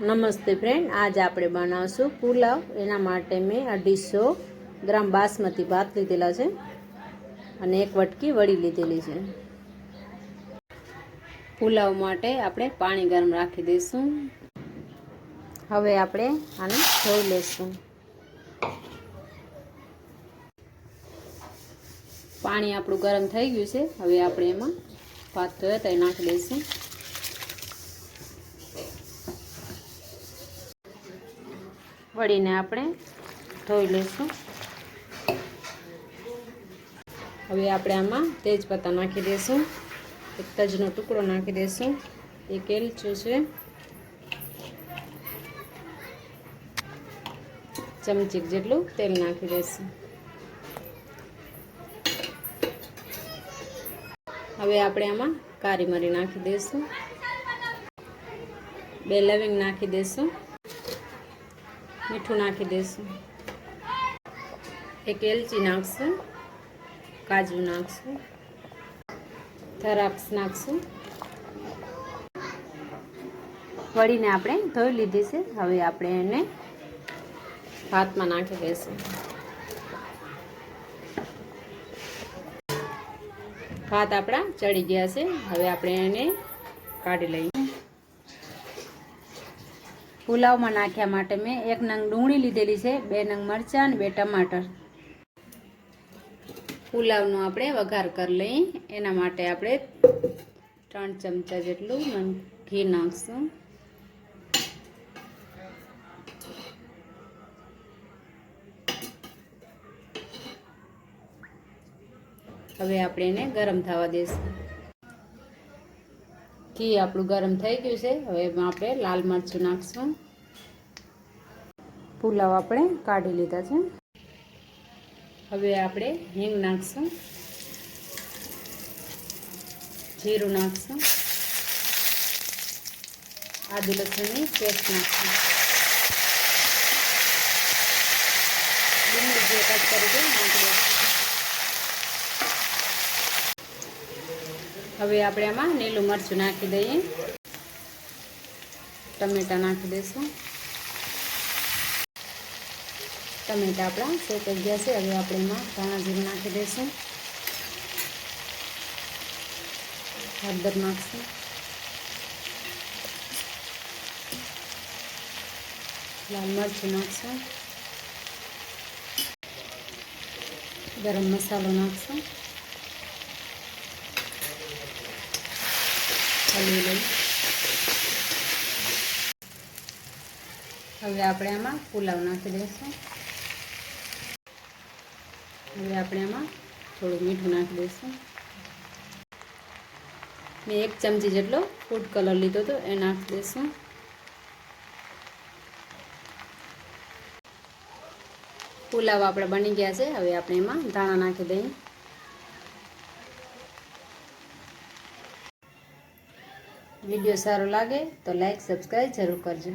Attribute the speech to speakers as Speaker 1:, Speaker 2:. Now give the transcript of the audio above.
Speaker 1: નમસ્તે ફ્રેન્ડ, આજ આપણે બનાવશું પુલાવ। એના માટે મેં 250 ગ્રામ બાસમતી ભાત લીધેલા છે અને એક વટકી વડી લીધેલી છે। પુલાવ માટે આપણે પાણી ગરમ રાખી દઈશું। હવે આપણે આને ધોઈ લઈશું। પાણી આપણું ગરમ થઈ ગયું છે। હવે આપણે એમાં ભાત ધોયા તે નાખી દઈશું। વળીને આપણે ધોઈ લઈશું। હવે આપણે આમાં તેજપત્તા નાખી દઈશું, એક તજનો ટુકડો નાખી દઈશું, એક એલચું છે, ચમચી જેટલું તેલ નાખી દઈશું। હવે આપણે આમાં કાળી મરી નાખી દઈશું, 2 લવિંગ નાખી દઈશું, મીઠું નાખી દઈશું, એક એલચી નાખશું, કાજુ નાખશું, દ્રાક્ષ નાખશું। વળીને આપણે ધોઈ લીધી છે। હવે આપણે એને ભાતમાં નાખી દઈશું। ભાત આપણા ચડી ગયા છે। હવે આપણે એને કાઢી લઈએ। પુલાવમાં નાખ્યા માટે મેં 1 નંગ ડુંગળી લીધેલી છે, 2 નંગ મરચાં અને 2 ટમાટર। પુલાવનો આપણે વઘાર કરી લઈએ। એના માટે આપણે 3 ચમચા જેટલું ઘી નાખશું। હવે આપણે એને ગરમ થવા દઈશું। ઘી આપણું ગરમ થઈ ગયું છે। હવે એમાં આપણે લાલ મરચું નાખશું। પુલાવ આપણે કાઢી લીધા છે। હવે આપણે હિંગ નાખશું, જીરું નાખશું, આદુ લસણની પેસ્ટ નાખશું, ડુંગળી જે કટ કરી નાખી દઈશું। હવે આપણે આમાં લીલું મરચું નાખી દઈએ, ટમેટા નાખી દઈશું। ટમેટા આપણા શેકાઈ ગયા છે। હવે આપણે એમાં ધાણા જીરું નાખી દઈશું, હળદર નાખશું, લાલ મરચું નાખશું, ગરમ મસાલો નાખશું, હલાવી લઈએ। હવે આપણે આમાં પુલાવ નાખી દઈશું। હવે આપણે આમાં થોડું મીઠું નાખી દઈશું। મેં 1 ચમચી જેટલો ફૂડ કલર લીધો હતો, એ નાખી દઈશું। પુલાવ આપણે બની ગયા છે। હવે આપણે એમાં ધાણા નાખી દઈએ। વિડીયો સારો લાગે તો લાઈક સબસ્ક્રાઈબ જરૂર કરજો।